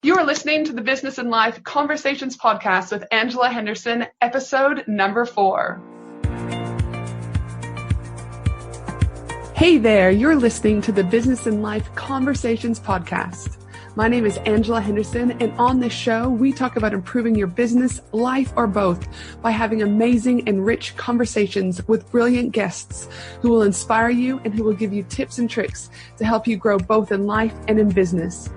You are listening to the Business and Life Conversations podcast with Angela Henderson, episode number 4. Hey there, you're listening to the Business and Life Conversations podcast. My name is Angela Henderson, and on this show, we talk about improving your business, life, or both by having amazing and rich conversations with brilliant guests who will inspire you and who will give you tips and tricks to help you grow both in life and in business.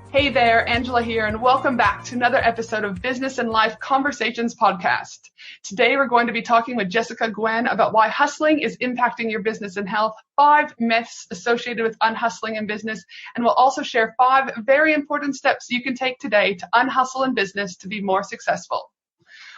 Hey there, Angela here, and welcome back to another episode of Business and Life Conversations podcast. Today, we're going to be talking with Jessica Gwynne about why hustling is impacting your business and health, 5 myths associated with unhustling in business, and we'll also share 5 very important steps you can take today to unhustle in business to be more successful.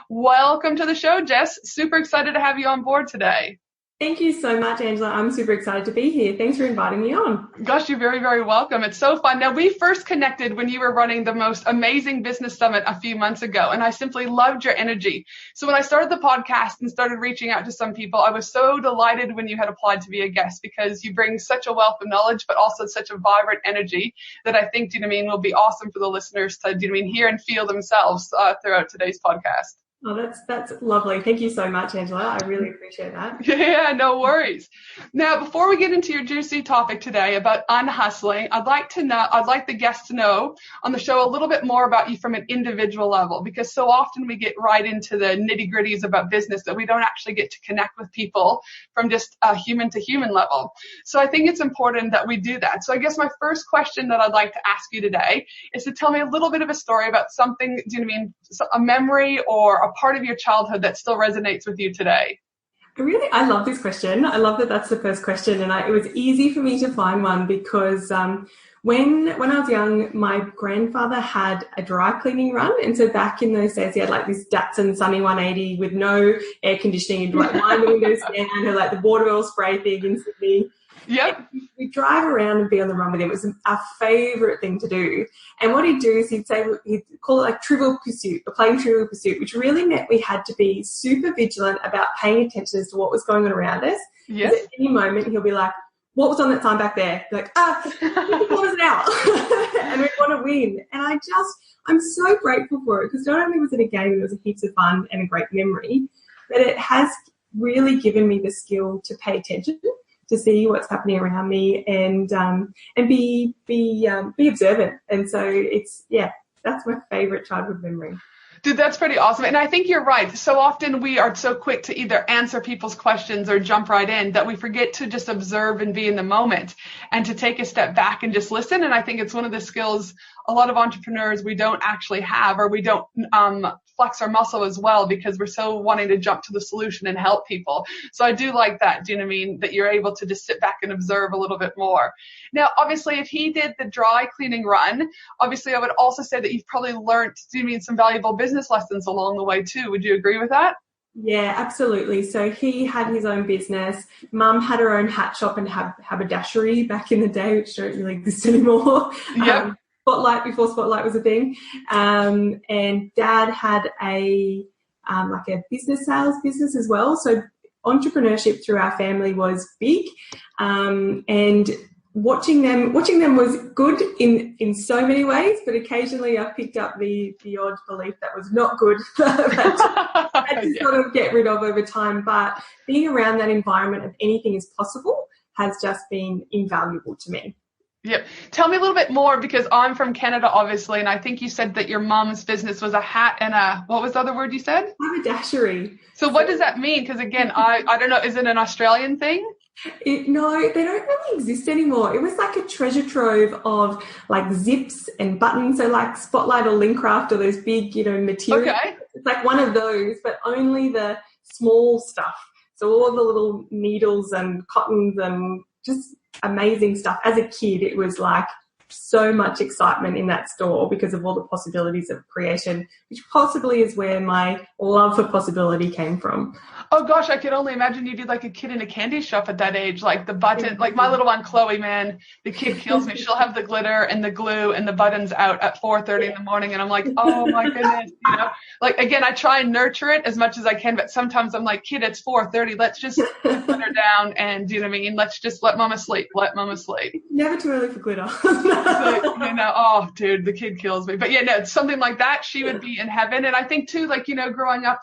Welcome to the show, Jess. Super excited to have you on board today. Thank you so much, Angela. I'm super excited to be here. Thanks for inviting me on. Gosh, you're very, very welcome. It's so fun. Now, we first connected when you were running the most amazing business summit a few months ago, and I simply loved your energy. So when I started the podcast and started reaching out to some people, I was so delighted when you had applied to be a guest because you bring such a wealth of knowledge, but also such a vibrant energy that I think, will be awesome for the listeners to, hear and feel themselves throughout today's podcast. Oh, that's lovely. Thank you so much, Angela. I really appreciate that. Yeah, no worries. Now, before we get into your juicy topic today about unhustling, I'd like the guests to know on the show a little bit more about you from an individual level, because so often we get right into the nitty-gritties about business that we don't actually get to connect with people from just a human to human level. So I think it's important that we do that. So I guess my first question that I'd like to ask you today is to tell me a little bit of a story about something, a memory or a part of your childhood that still resonates with you today? I love this question. I love that that's the first question. And it was easy for me to find one because when I was young, my grandfather had a dry cleaning run. And so back in those days, he had like this Datsun Sunny 180 with no air conditioning and like wind the windows down and like the water wheel spray thing in Sydney. Yep. We'd drive around and be on the run with him. It was our favourite thing to do. And what he'd do is he'd call it like Trivial Pursuit, or playing Trivial Pursuit, which really meant we had to be super vigilant about paying attention as to what was going on around us. Yes. At any moment, he'll be like, what was on that sign back there? Like, 50 kilometres an hour. And we want to win. And I'm so grateful for it because not only was it a game, it was a heaps of fun and a great memory, but it has really given me the skill to pay attention, to see what's happening around me and be observant. And so that's my favorite childhood memory. Dude, that's pretty awesome. And I think you're right. So often we are so quick to either answer people's questions or jump right in that we forget to just observe and be in the moment and to take a step back and just listen. And I think it's one of the skills a lot of entrepreneurs we don't actually have, or we don't flex our muscle as well because we're so wanting to jump to the solution and help people. So I do like that, that you're able to just sit back and observe a little bit more. Now, obviously, if he did the dry cleaning run, obviously I would also say that you've probably learned, some valuable business lessons along the way too. Would you agree with that? Yeah, absolutely. So he had his own business. Mum had her own hat shop and haberdashery back in the day, which don't really exist anymore. Yep. Spotlight before Spotlight was a thing. And Dad had a business sales business as well. So entrepreneurship through our family was big. And watching them was good in so many ways, but occasionally I picked up the odd belief that was not good that I had to sort of get rid of over time. But being around that environment of anything is possible has just been invaluable to me. Yep. Tell me a little bit more, because I'm from Canada, obviously, and I think you said that your mom's business was a hat and what was the other word you said? Haberdashery. So what does that mean? Because again, I don't know, is it an Australian thing? No, they don't really exist anymore. It was like a treasure trove of like zips and buttons, so like Spotlight or Lincraft or those big, materials. Okay. It's like one of those, but only the small stuff. So all the little needles and cottons and just amazing stuff. As a kid, it was like so much excitement in that store because of all the possibilities of creation, which possibly is where my love for possibility came from. Oh gosh, I could only imagine you did like a kid in a candy shop at that age, like the button, like my little one, Chloe, man, the kid kills me. She'll have the glitter and the glue and the buttons out at 4:30 in the morning. And I'm like, oh my goodness, like, again, I try and nurture it as much as I can, but sometimes I'm like, kid, it's 4:30. Let's just put her down and, let's just let mama sleep. Never too early for glitter. So, oh dude, the kid kills me. But something like that, she would be in heaven. And I think too, like, growing up,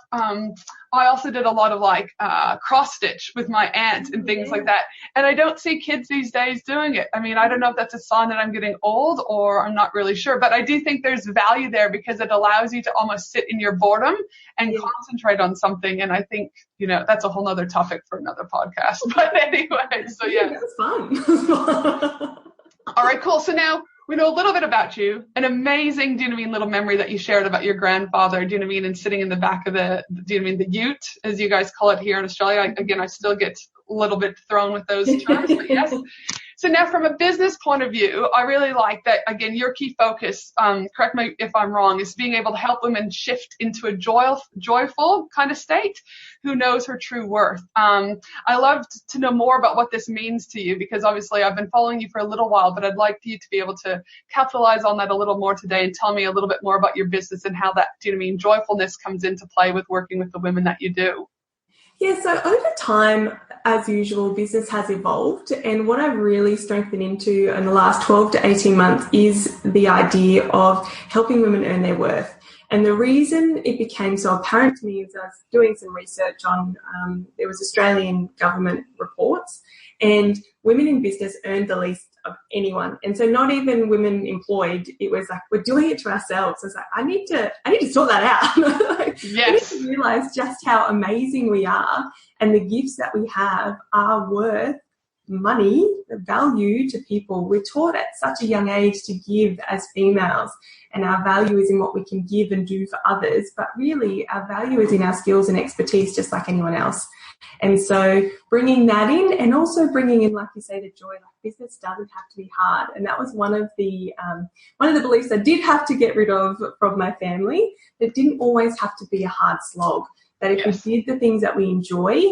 I also did a lot of like cross stitch with my aunt and things like that. And I don't see kids these days doing it. I mean, I don't know if that's a sign that I'm getting old or I'm not really sure, but I do think there's value there because it allows you to almost sit in your boredom and concentrate on something. And I think, that's a whole nother topic for another podcast. But anyway, so yeah. That was fun. All right, cool. So now we know a little bit about you, an amazing, little memory that you shared about your grandfather, and sitting in the back of the ute, as you guys call it here in Australia. Again, I still get a little bit thrown with those terms, but yes. So now from a business point of view, I really like that, again, your key focus, correct me if I'm wrong, is being able to help women shift into a joyful kind of state who knows her true worth. I love to know more about what this means to you because obviously I've been following you for a little while, but I'd like you to be able to capitalize on that a little more today and tell me a little bit more about your business and how that, joyfulness comes into play with working with the women that you do. Yeah, so over time, as usual, business has evolved, and what I've really strengthened into in the last 12 to 18 months is the idea of helping women earn their worth. And the reason it became so apparent to me is I was doing some research on, there was Australian government reports, and women in business earned the least of anyone. And so not even women employed, it was like, we're doing it to ourselves. I was like, I need to sort that out. Yes. I need to realize just how amazing we are and the gifts that we have are worth money, value to people. We're taught at such a young age to give as females, and our value is in what we can give and do for others, but really our value is in our skills and expertise just like anyone else. And so bringing that in, and also bringing in, like you say, the joy, like business doesn't have to be hard. And that was one of the beliefs I did have to get rid of from my family. It didn't always have to be a hard slog, that if we did the things that we enjoy,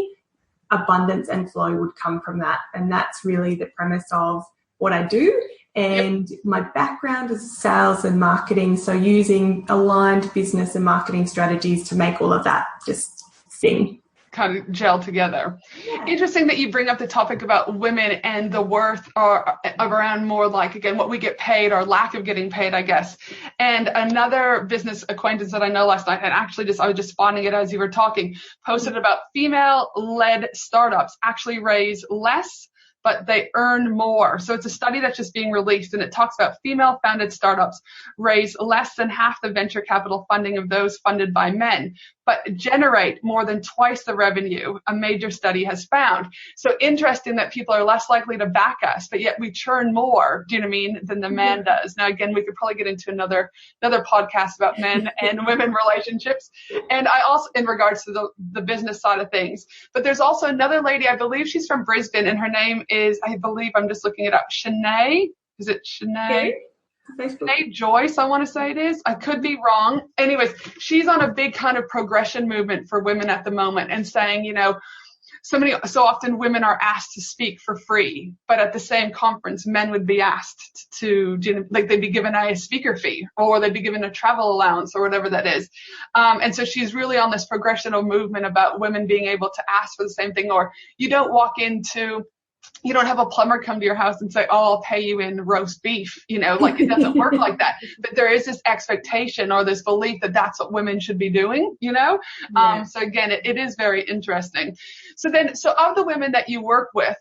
abundance and flow would come from that. And that's really the premise of what I do. And my background is sales and marketing, so using aligned business and marketing strategies to make all of that just sing. Kind of gel together. Yeah. Interesting that you bring up the topic about women and the worth around more like, again, what we get paid or lack of getting paid, I guess. And another business acquaintance that I know last night, and actually I was just finding it as you were talking, posted about female-led startups actually raise less, but they earn more. So it's a study that's just being released, and it talks about female-founded startups raise less than half the venture capital funding of those funded by men, but generate more than twice the revenue, a major study has found. So interesting that people are less likely to back us, but yet we churn more, than the man does. Now, again, we could probably get into another podcast about men and women relationships. And I also, in regards to the business side of things, but there's also another lady, I believe she's from Brisbane, and her name is, I'm just looking it up, Shanae. Is it Shanae? Shanae Joyce, I want to say it is. I could be wrong. Anyways, she's on a big kind of progression movement for women at the moment and saying, so often women are asked to speak for free, but at the same conference, men would be asked to, like they'd be given a speaker fee or they'd be given a travel allowance or whatever that is. And so she's really on this progressional movement about women being able to ask for the same thing, or you don't have a plumber come to your house and say, oh, I'll pay you in roast beef. Like it doesn't work like that. But there is this expectation or this belief that that's what women should be doing, So again, it is very interesting. So of the women that you work with,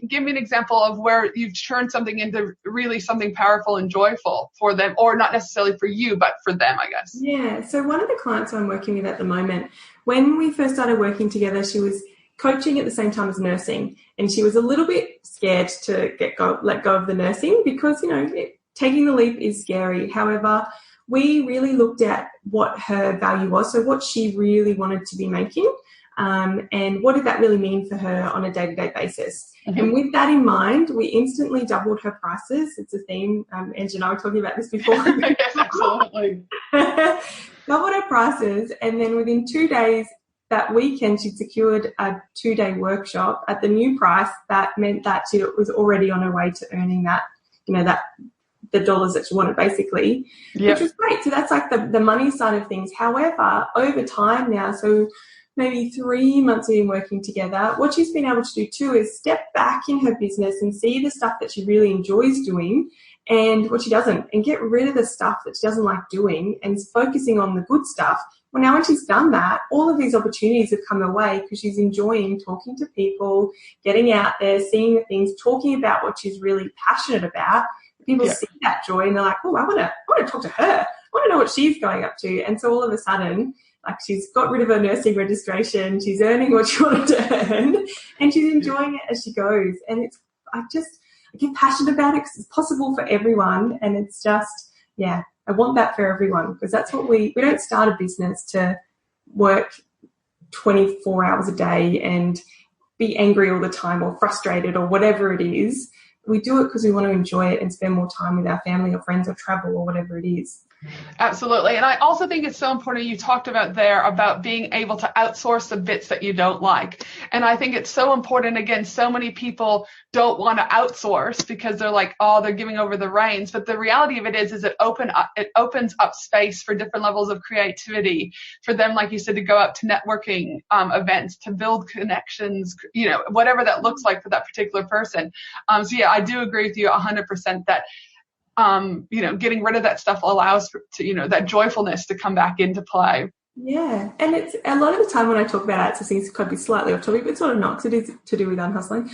give me an example of where you've turned something into really something powerful and joyful for them, or not necessarily for you, but for them, I guess. Yeah. So one of the clients I'm working with at the moment, when we first started working together, she was coaching at the same time as nursing, and she was a little bit scared to let go of the nursing because taking the leap is scary. However, we really looked at what her value was, so what she really wanted to be making, and what did that really mean for her on a day-to-day basis. Mm-hmm. And with that in mind, we instantly doubled her prices. It's a theme. Angie and I were talking about this before. Yes, absolutely. Doubled her prices, and then within 2 days, that weekend, she'd secured a 2-day workshop at the new price. That meant that she was already on her way to earning that, the dollars that she wanted, basically, which was great. So that's like the money side of things. However, over time now, so maybe 3 months we've been working together, what she's been able to do too is step back in her business and see the stuff that she really enjoys doing and what she doesn't, and get rid of the stuff that she doesn't like doing and focusing on the good stuff. Well, now when she's done that, all of these opportunities have come her way because she's enjoying talking to people, getting out there, seeing the things, talking about what she's really passionate about. People see that joy and they're like, oh, I want to talk to her. I want to know what she's going up to. And so all of a sudden, like, she's got rid of her nursing registration, she's earning what she wanted to earn, and she's enjoying it as she goes. And I get passionate about it because it's possible for everyone. And it's just, I want that for everyone, because that's what we don't start a business to work 24 hours a day and be angry all the time or frustrated or whatever it is. We do it because we want to enjoy it and spend more time with our family or friends or travel or whatever it is. Absolutely. And I also think it's so important, you talked about there about being able to outsource the bits that you don't like. And I think it's so important. Again, so many people don't want to outsource because they're like, oh, they're giving over the reins. But the reality of it is it opens up space for different levels of creativity for them, like you said, to go out to networking events, to build connections, whatever that looks like for that particular person. So yeah, I do agree with you 100% that getting rid of that stuff allows for, that joyfulness to come back into play. Yeah, and it's a lot of the time when I talk about outsourcing, it could be slightly off topic, but it's sort of not, because it is to do with unhustling,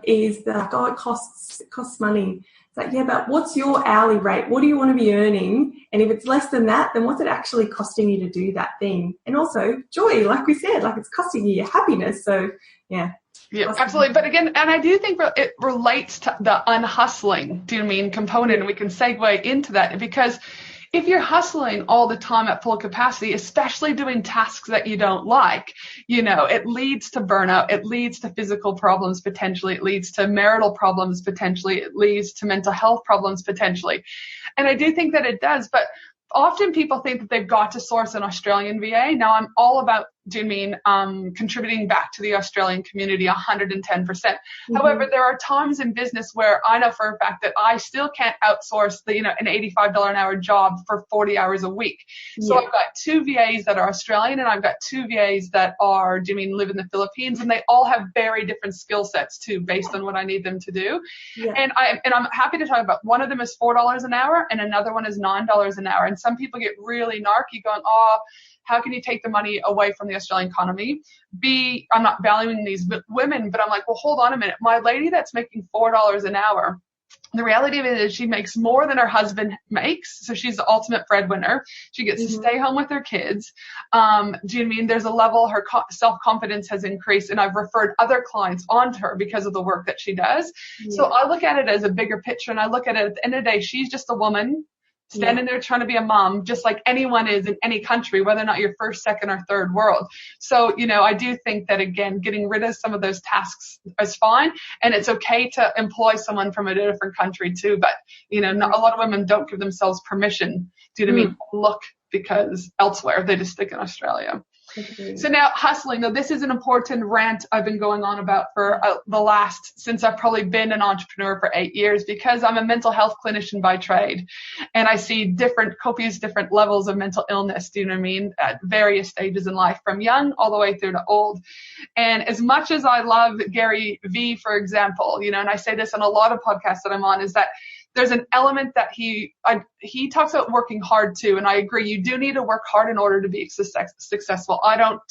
is that, it costs money. It's like, yeah, but what's your hourly rate? What do you want to be earning? And if it's less than that, then what's it actually costing you to do that thing? And also joy, like we said, like it's costing you your happiness. So, yeah. Yeah, absolutely. But again, and I do think it relates to the unhustling, component, and we can segue into that, because if you're hustling all the time at full capacity, especially doing tasks that you don't like, it leads to burnout. It leads to physical problems potentially. It leads to marital problems potentially. It leads to mental health problems potentially. And I do think that it does. But often people think that they've got to source an Australian VA. Now, I'm all about contributing back to the Australian community 110%. Mm-hmm. However, there are times in business where I know for a fact that I still can't outsource an $85 an hour job for 40 hours a week. So I've got 2 VAs that are Australian, and I've got 2 VAs that are live in the Philippines, and they all have very different skill sets too, based on what I need them to do. Yeah. And I'm happy to talk about, one of them is $4 an hour and another one is $9 an hour. And some people get really narky going, oh, how can you take the money away from the Australian economy? B, I'm not valuing these women, but I'm like, well, hold on a minute. My lady that's making $4 an hour, the reality of it is she makes more than her husband makes. So she's the ultimate breadwinner. She gets to stay home with her kids. Do you know what I mean? There's a level, her self-confidence has increased, and I've referred other clients onto her because of the work that she does. Yeah. So I look at it as a bigger picture, and I look at it at the end of the day, she's just a woman standing there trying to be a mom, just like anyone is in any country, whether or not you're first, second, or third world. So, I do think that, again, getting rid of some of those tasks is fine. And it's okay to employ someone from a different country too. But, not, a lot of women don't give themselves permission to look because elsewhere they just stick in Australia. Okay. So now hustling. Now this is an important rant I've been going on about for since I've probably been an entrepreneur for 8 years, because I'm a mental health clinician by trade, and I see copious different levels of mental illness, do you know what I mean, at various stages in life, from young all the way through to old. And as much as I love Gary V, for example, and I say this on a lot of podcasts that I'm on, is that there's an element that he talks about working hard too, and I agree. You do need to work hard in order to be successful. I have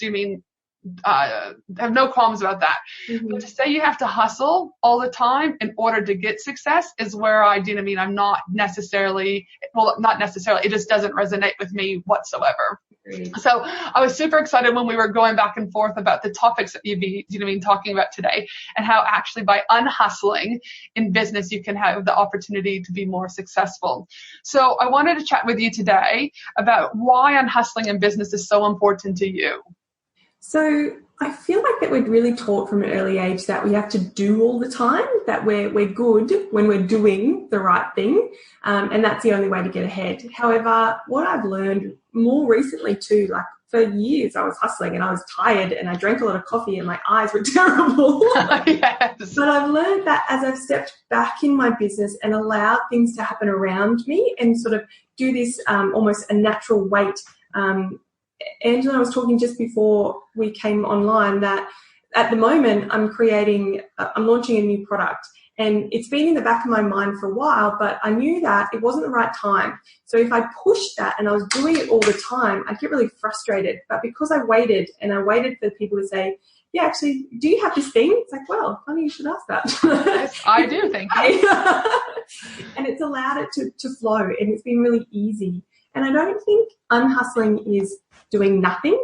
no qualms about that. Mm-hmm. But to say you have to hustle all the time in order to get success is where I'm not necessarily. It just doesn't resonate with me whatsoever. So I was super excited when we were going back and forth about the topics that you'd be, talking about today, and how actually by unhustling in business, you can have the opportunity to be more successful. So I wanted to chat with you today about why unhustling in business is so important to you. So I feel like that we're really taught from an early age that we have to do all the time, that we're good when we're doing the right thing, and that's the only way to get ahead. However, what I've learned more recently too, like for years I was hustling and I was tired and I drank a lot of coffee and my eyes were terrible. Yes. But I've learned that as I've stepped back in my business and allowed things to happen around me and sort of do this almost a natural weight. Angela, I was talking just before we came online that at the moment I'm launching a new product, and it's been in the back of my mind for a while, but I knew that it wasn't the right time. So if I pushed that and I was doing it all the time, I'd get really frustrated. But because I waited for people to say, yeah, actually, do you have this thing? It's like, well, funny you should ask that. Yes, I do, thank you. And it's allowed it to flow, and it's been really easy. And I don't think unhustling is doing nothing.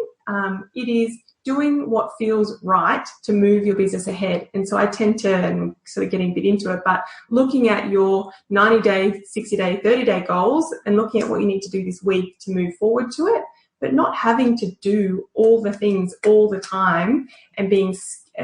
It is doing what feels right to move your business ahead. And so I tend to, and sort of getting a bit into it, but looking at your 90-day, 60-day, 30-day goals and looking at what you need to do this week to move forward to it, but not having to do all the things all the time and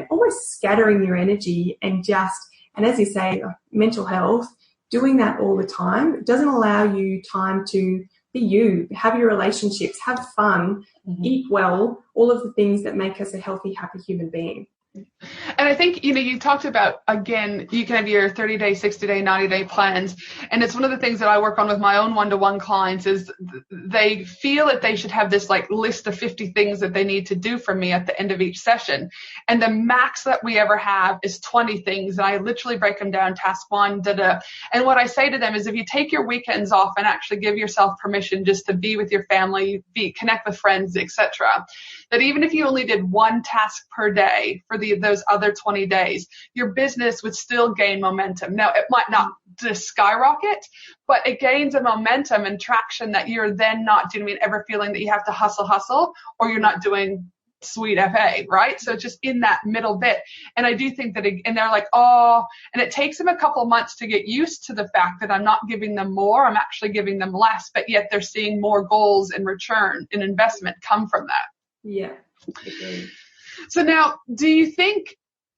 almost scattering your energy and as you say, mental health, doing that all the time, it doesn't allow you time to be you, have your relationships, have fun, eat well, all of the things that make us a healthy, happy human being. And I think, you talked about, again, you can have your 30-day, 60-day, 90-day plans. And it's one of the things that I work on with my own one-to-one clients is they feel that they should have this like list of 50 things that they need to do for me at the end of each session. And the max that we ever have is 20 things. And I literally break them down, task one, And what I say to them is if you take your weekends off and actually give yourself permission just to be with your family, connect with friends, etc., that even if you only did one task per day for those other 20 days, your business would still gain momentum. Now, it might not just skyrocket, but it gains a momentum and traction that you're then not ever feeling that you have to hustle, or you're not doing sweet FA, right? So it's just in that middle bit. And I do think that, and they're like, oh, and it takes them a couple months to get used to the fact that I'm not giving them more, I'm actually giving them less, but yet they're seeing more goals in return and investment come from that. Yeah. Okay. So now, do you think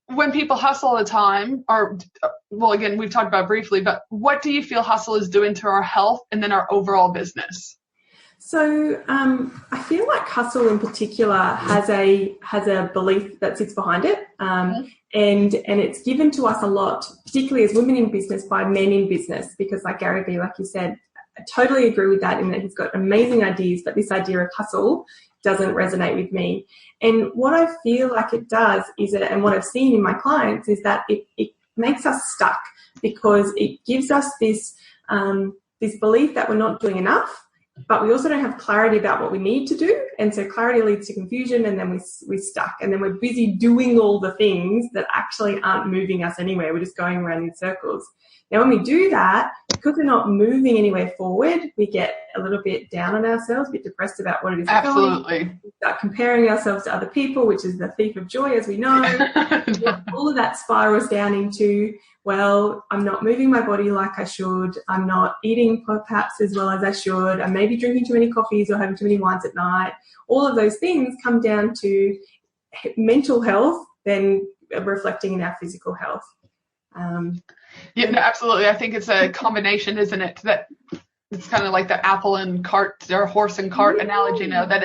when people hustle all the time, again, we've talked about briefly, but what do you feel hustle is doing to our health and then our overall business? So I feel like hustle in particular has a belief that sits behind it, and it's given to us a lot, particularly as women in business, by men in business, because like Gary Vee, like you said, I totally agree with that in that he's got amazing ideas, but this idea of hustle doesn't resonate with me. And what I feel like it does and what I've seen in my clients is that it makes us stuck because it gives us this belief that we're not doing enough, but we also don't have clarity about what we need to do. And so clarity leads to confusion, and then we're stuck. And then we're busy doing all the things that actually aren't moving us anywhere. We're just going around in circles. Now, when we do that, because we're not moving anywhere forward, we get a little bit down on ourselves, a bit depressed about what it is we're doing. We start comparing ourselves to other people, which is the thief of joy, as we know. All of that spirals down into, well, I'm not moving my body like I should. I'm not eating perhaps as well as I should. I may be drinking too many coffees or having too many wines at night. All of those things come down to mental health, then reflecting in our physical health. Yeah, no, absolutely. I think it's a combination, isn't it? That it's kind of like the apple and cart or horse and cart analogy now, that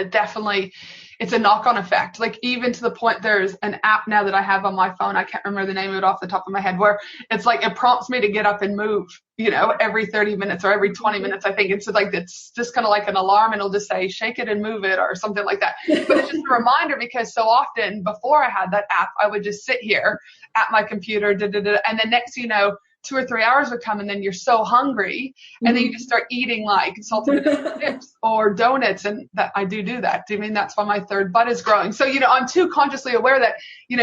it's a knock-on effect. Like even to the point, there's an app now that I have on my phone. I can't remember the name of it off the top of my head, where it's like it prompts me to get up and move, every 30 minutes or every 20 minutes, I think. It's like, it's just kind of like an alarm, and it'll just say, shake it and move it or something like that. But it's just a reminder, because so often before I had that app, I would just sit here at my computer, and then next thing you know, 2 or 3 hours would come, and then you're so hungry, and then you just start eating like salted chips or donuts, and that I do that. I mean, that's why my third butt is growing. So, I'm too consciously aware that,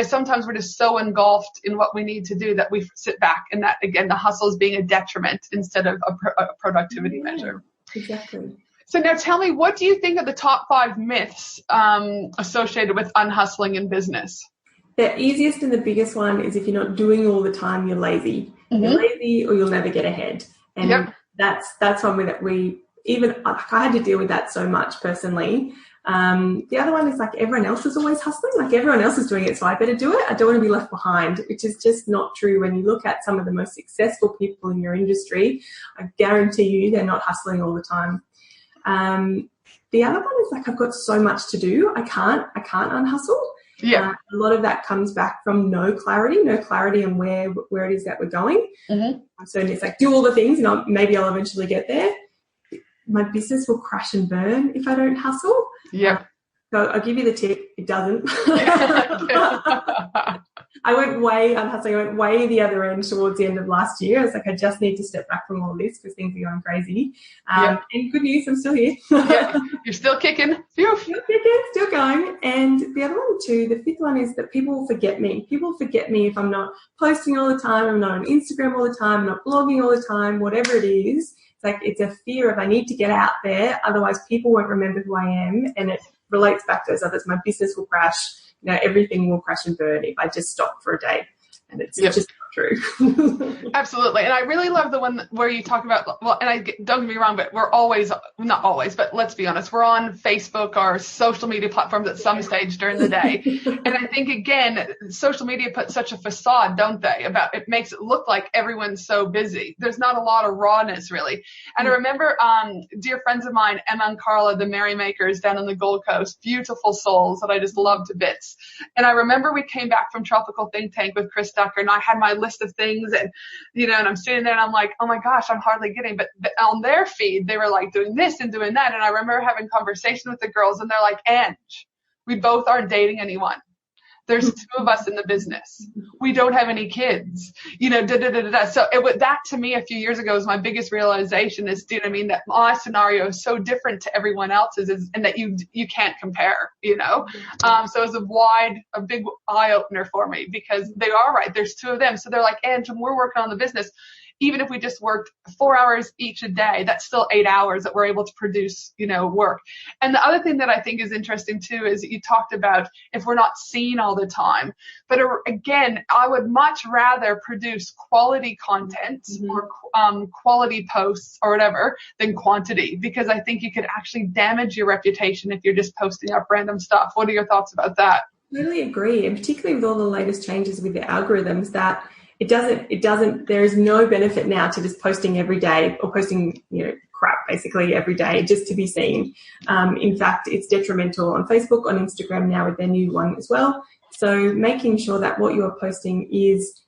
sometimes we're just so engulfed in what we need to do that we sit back, and that, again, the hustle is being a detriment instead of a productivity measure. Exactly. So now tell me, what do you think are the top 5 myths associated with unhustling in business? The easiest and the biggest one is if you're not doing all the time, you're lazy. You're lazy, or you'll never get ahead. And that's one that I had to deal with that so much personally. The other one is like everyone else is always hustling, like everyone else is doing it, so I better do it. I don't want to be left behind, which is just not true. When you look at some of the most successful people in your industry, I guarantee you they're not hustling all the time. The other one is like, I've got so much to do. I can't unhustle. Yeah. A lot of that comes back from no clarity on where it is that we're going. So it's like, do all the things and maybe I'll eventually get there. My business will crash and burn if I don't hustle. Yeah. So I'll give you the tip. It doesn't. I went way unhustling. I went way the other end towards the end of last year. I was like, I just need to step back from all of this because things are going crazy. And good news, I'm still here. You're still kicking. Still kicking, still going. And the other one too, the fifth one is that people will forget me. People forget me if I'm not posting all the time, I'm not on Instagram all the time, I'm not blogging all the time, whatever it is. It's like, it's a fear of I need to get out there, otherwise people won't remember who I am. And it relates back to those others. My business will crash. Everything will crash and burn if I just stop for a day. And it's just not true. Absolutely. And I really love the one where you talk about, well, and don't get me wrong, but we're always, not always, but let's be honest, we're on Facebook or social media platforms at some stage during the day. And I think, again, social media puts such a facade, don't they, about it makes it look like everyone's so busy. There's not a lot of rawness, really. And I remember dear friends of mine, Emma and Carla, the Merrymakers down on the Gold Coast, beautiful souls that I just love to bits. And I remember we came back from Tropical Think Tank with Chris Ducker, and I had my list of things, and and I'm sitting there and I'm like, oh my gosh, I'm hardly getting, but on their feed they were like doing this and doing that. And I remember having conversation with the girls, and they're like, Ange, we both aren't dating anyone. There's two of us in the business. We don't have any kids, So that to me a few years ago was my biggest realization is, that my scenario is so different to everyone else's and that you can't compare, So it was a big eye opener for me, because they are right. There's two of them. So they're like, and we're working on the business. Even if we just worked 4 hours each a day, that's still 8 hours that we're able to produce, work. And the other thing that I think is interesting too is you talked about if we're not seen all the time. But again, I would much rather produce quality content or quality posts or whatever than quantity, because I think you could actually damage your reputation if you're just posting up random stuff. What are your thoughts about that? I totally agree. And particularly with all the latest changes with the algorithms, that it doesn't, there is no benefit now to just posting every day or posting, crap basically every day just to be seen. In fact, it's detrimental on Facebook, on Instagram now with their new one as well. So making sure that what you're posting is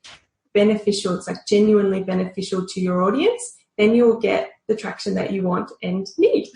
beneficial, it's like genuinely beneficial to your audience, then you'll get the traction that you want and need.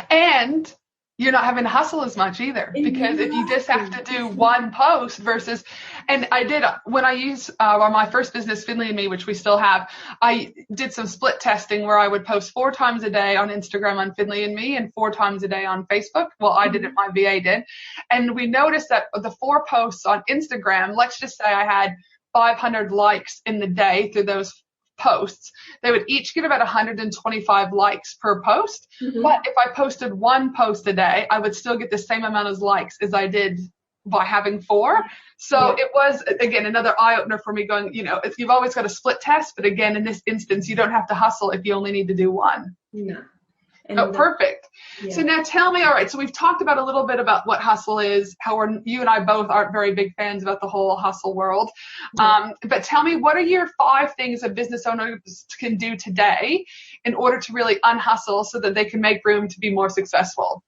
And you're not having to hustle as much either, because if you just have to do one post versus, and I did, when I used my first business, Finley and Me, which we still have, I did some split testing where I would post 4 times a day on Instagram on Finley and Me and 4 times a day on Facebook. Well, I did it, my VA did. And we noticed that the 4 posts on Instagram, let's just say I had 500 likes in the day through those posts, they would each get about 125 likes per post. But if I posted 1 post a day, I would still get the same amount of likes as I did by having 4. So it was, again, another eye-opener for me going, if you've always got a split test, but again, in this instance, you don't have to hustle if you only need to do 1. No. Perfect. Yeah. So now tell me, all right, so we've talked about a little bit about what hustle is, how you and I both aren't very big fans about the whole hustle world. But tell me, what are your 5 things a business owner can do today in order to really unhustle so that they can make room to be more successful?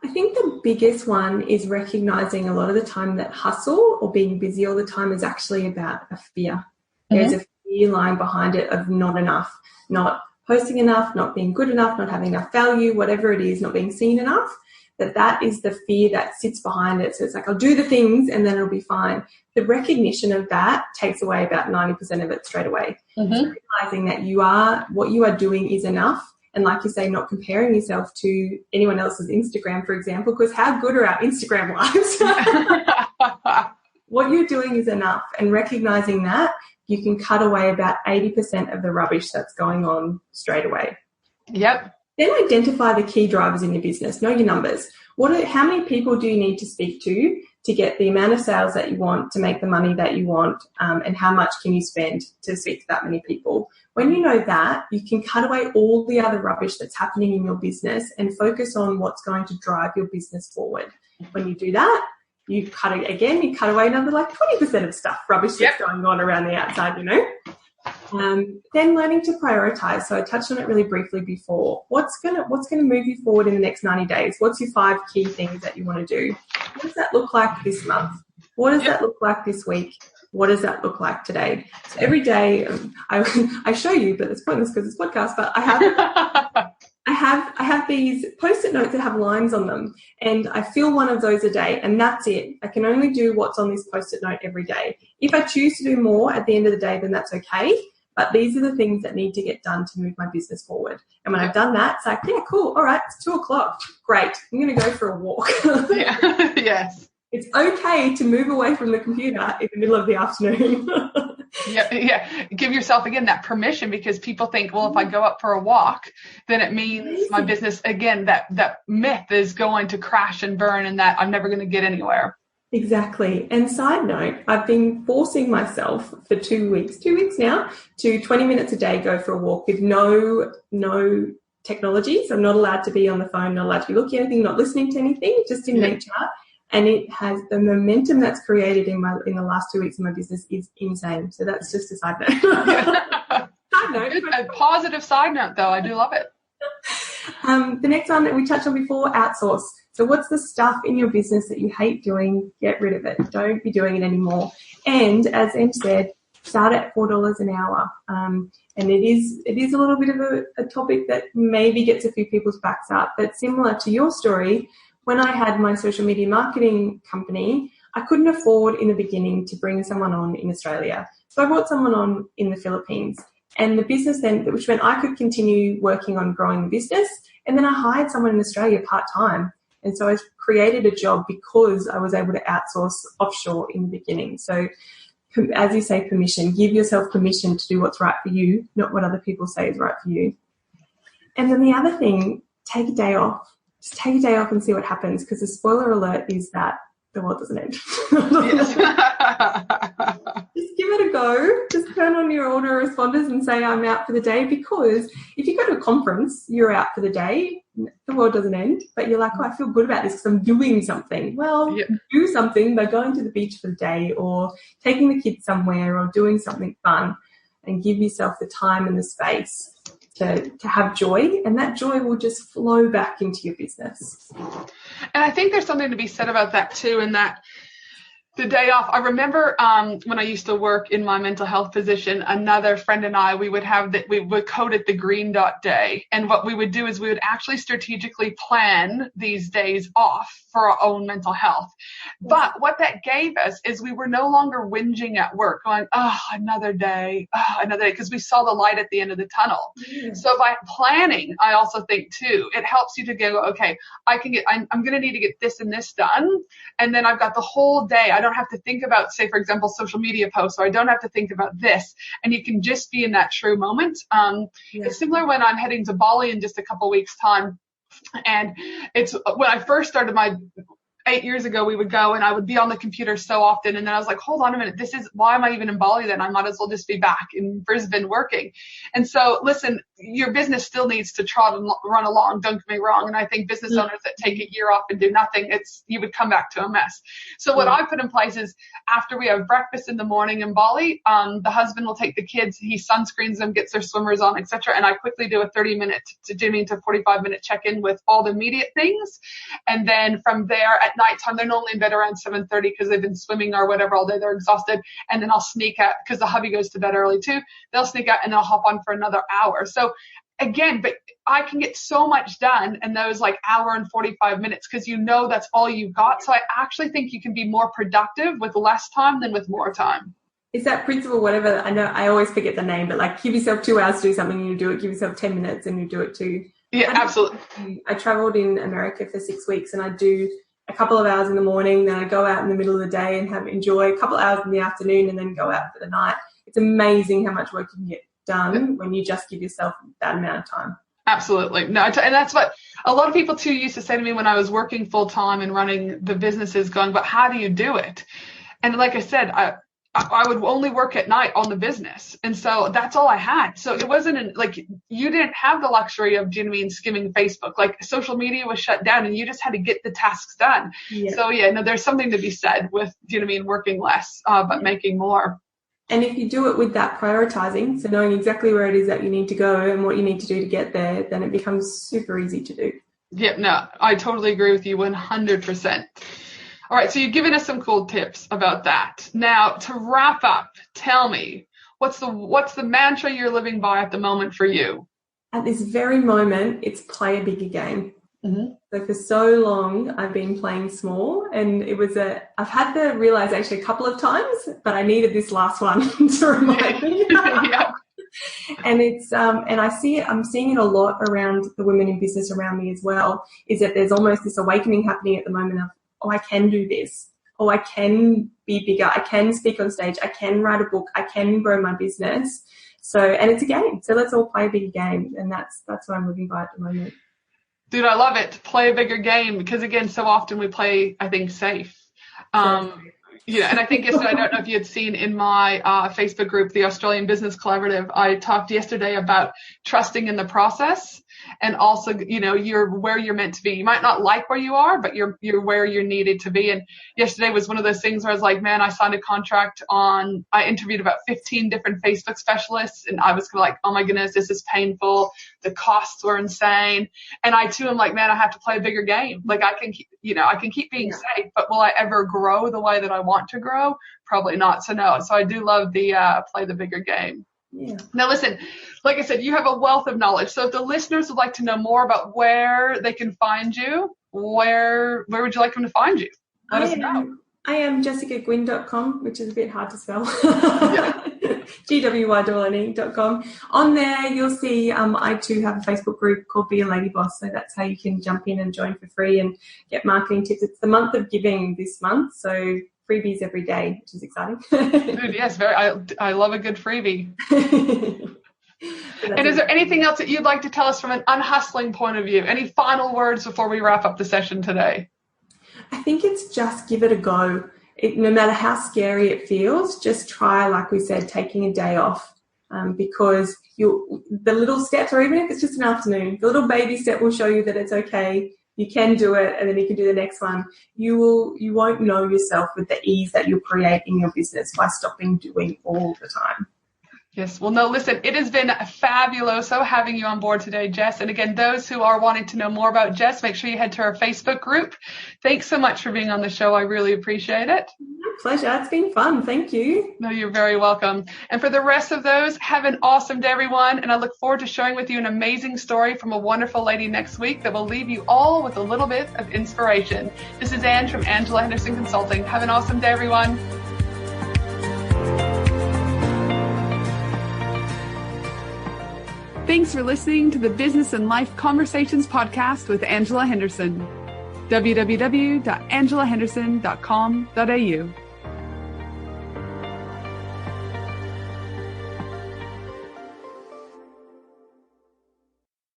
I think the biggest one is recognizing a lot of the time that hustle or being busy all the time is actually about a fear. There's a fear lying behind it of not enough, not posting enough, not being good enough, not having enough value, whatever it is, not being seen enough, that is the fear that sits behind it. So it's like, I'll do the things and then it'll be fine. The recognition of that takes away about 90% of it straight away. So realizing that what you are doing is enough. And like you say, not comparing yourself to anyone else's Instagram, for example, because how good are our Instagram lives? What you're doing is enough. And recognizing that, you can cut away about 80% of the rubbish that's going on straight away. Yep. Then identify the key drivers in your business. Know your numbers. How many people do you need to speak to get the amount of sales that you want, to make the money that you want, and how much can you spend to speak to that many people? When you know that, you can cut away all the other rubbish that's happening in your business and focus on what's going to drive your business forward. When you do that, you cut away another like 20% of stuff, rubbish that's going on around the outside, you know. Then learning to prioritize. So I touched on it really briefly before. What's gonna move you forward in the next 90 days? What's your 5 key things that you want to do? What does that look like this month? What does that look like this week? What does that look like today? So every day, I show you, but it's pointless because it's podcast. But I have these post-it notes that have lines on them, and I fill one of those a day, and that's it. I can only do what's on this post-it note every day. If I choose to do more at the end of the day, then that's okay. But these are the things that need to get done to move my business forward. And when I've done that, it's like, yeah, cool. All right, it's 2:00. Great. I'm going to go for a walk. Yes. It's okay to move away from the computer in the middle of the afternoon. Yeah. Give yourself, again, that permission, because people think, well, if I go up for a walk, then it means my business, again, that myth is going to crash and burn and that I'm never going to get anywhere. Exactly. And side note, I've been forcing myself for 2 weeks now, to 20 minutes a day go for a walk with no technology. So I'm not allowed to be on the phone, not allowed to be looking at anything, not listening to anything, just in nature. And it has the momentum that's created in the last 2 weeks of my business is insane. So that's just a side note. Side note. A positive side note, though. I do love it. The next one that we touched on before, outsource. So what's the stuff in your business that you hate doing? Get rid of it. Don't be doing it anymore. And as Ange said, start at $4 an hour. And it is a little bit of a topic that maybe gets a few people's backs up. But similar to your story, when I had my social media marketing company, I couldn't afford in the beginning to bring someone on in Australia. So I brought someone on in the Philippines. And the business then, which meant I could continue working on growing the business. And then I hired someone in Australia part-time. And so I created a job because I was able to outsource offshore in the beginning. So as you say, permission. Give yourself permission to do what's right for you, not what other people say is right for you. And then the other thing, take a day off. Just take a day off and see what happens, because the spoiler alert is that the world doesn't end. Just give it a go. Just turn on your autoresponders and say, I'm out for the day, because if you go to a conference, you're out for the day, the world doesn't end, but you're like, oh, I feel good about this because I'm doing something. Well, do something by going to the beach for the day or taking the kids somewhere or doing something fun, and give yourself the time and the space to have joy, and that joy will just flow back into your business. And I think there's something to be said about that too, in that the day off. I remember when I used to work in my mental health position, another friend and I, we would code it the green dot day. And what we would do is we would actually strategically plan these days off for our own mental health. But what that gave us is we were no longer whinging at work going, another day, because we saw the light at the end of the tunnel. So by planning, I also think too, it helps you to go, okay, I'm going to need to get this and this done. And then I've got the whole day. I don't have to think about, say, for example, social media posts, or I don't have to think about this. And you can just be in that true moment. It's similar when I'm heading to Bali in just a couple weeks' time. And it's when I first started 8 years ago, we would go and I would be on the computer so often. And then I was like, hold on a minute. Why am I even in Bali then? I might as well just be back in Brisbane working. And so listen, your business still needs to trot and run along. Don't get me wrong. And I think business owners that take a year off and do nothing, you would come back to a mess. So what I put in place is after we have breakfast in the morning in Bali, the husband will take the kids, he sunscreens them, gets their swimmers on, etc. And I quickly do a 30-minute to 45-minute check-in with all the immediate things. And then from there at nighttime, they're normally in bed around 7:30 because they've been swimming or whatever all day. They're exhausted. And then I'll sneak out because the hubby goes to bed early too. They'll sneak out and they'll hop on for another hour. So again, but I can get so much done in those hour and 45 minutes because that's all you've got. So I actually think you can be more productive with less time than with more time. Is that principle, whatever, I know I always forget the name, but give yourself 2 hours to do something and you do it. Give yourself 10 minutes and you do it too. Yeah, absolutely. I traveled in America for 6 weeks and I do a couple of hours in the morning, then I go out in the middle of the day and enjoy a couple of hours in the afternoon and then go out for the night. It's amazing how much work you can get done when you just give yourself that amount of time. Absolutely. No, and that's what a lot of people too used to say to me when I was working full time and running the businesses, going, but how do you do it? And like I said, I would only work at night on the business. And so that's all I had. So it wasn't like you didn't have the luxury of, do you know what I mean, skimming Facebook. Like social media was shut down and you just had to get the tasks done. Yeah. So yeah, no, there's something to be said with, do you know what I mean, working less, but making more. And if you do it with that prioritizing, so knowing exactly where it is that you need to go and what you need to do to get there, then it becomes super easy to do. Yeah, no, I totally agree with you 100%. All right, so you've given us some cool tips about that. Now, to wrap up, tell me, what's the mantra you're living by at the moment for you? At this very moment, it's play a bigger game. Mm-hmm. So for so long, I've been playing small, and I've had the realization a couple of times, but I needed this last one to remind me. Yeah. And it's and I'm seeing it a lot around the women in business around me as well, is that there's almost this awakening happening at the moment of, oh, I can do this. Oh, I can be bigger. I can speak on stage. I can write a book. I can grow my business. So, and it's a game. So let's all play a bigger game. And that's what I'm living by at the moment. Dude, I love it. Play a bigger game, because again, so often we play, I think, safe. Yeah, and I think yesterday, I don't know if you had seen in my Facebook group, the Australian Business Collaborative, I talked yesterday about trusting in the process. And also, you know, you're where you're meant to be. You might not like where you are, but you're where you're needed to be. And yesterday was one of those things where I was like, man, I signed a contract I interviewed about 15 different Facebook specialists, and I was kind of like, oh my goodness, this is painful. The costs were insane. And I too am like, man, I have to play a bigger game. Like I can keep being safe, but will I ever grow the way that I want to grow? Probably not. So no. So I do love the play the bigger game. Yeah. Now listen, like I said, you have a wealth of knowledge. So if the listeners would like to know more about where they can find you, where would you like them to find you? Let us know. I am jessicagwynne.com, which is a bit hard to spell. Yeah. gwynne.com. On there, you'll see I too have a Facebook group called Be a Lady Boss. So that's how you can jump in and join for free and get marketing tips. It's the month of giving this month, so freebies every day, which is exciting. Dude, yes, I love a good freebie. And is there anything else that you'd like to tell us from an unhustling point of view? Any final words before we wrap up the session today? I think it's just give it a go. No matter how scary it feels, just try, like we said, taking a day off, because the little steps, or even if it's just an afternoon, the little baby step will show you that it's okay. You can do it, and then you can do the next one. You won't know yourself with the ease that you'll create in your business by stopping doing all the time. Yes. Well, no, listen, it has been fabuloso having you on board today, Jess. And again, those who are wanting to know more about Jess, make sure you head to our Facebook group. Thanks so much for being on the show. I really appreciate it. My pleasure. It's been fun. Thank you. No, you're very welcome. And for the rest of those, have an awesome day, everyone. And I look forward to sharing with you an amazing story from a wonderful lady next week that will leave you all with a little bit of inspiration. This is Ange from Angela Henderson Consulting. Have an awesome day, everyone. Thanks for listening to the Business and Life Conversations podcast with Angela Henderson. www.angelahenderson.com.au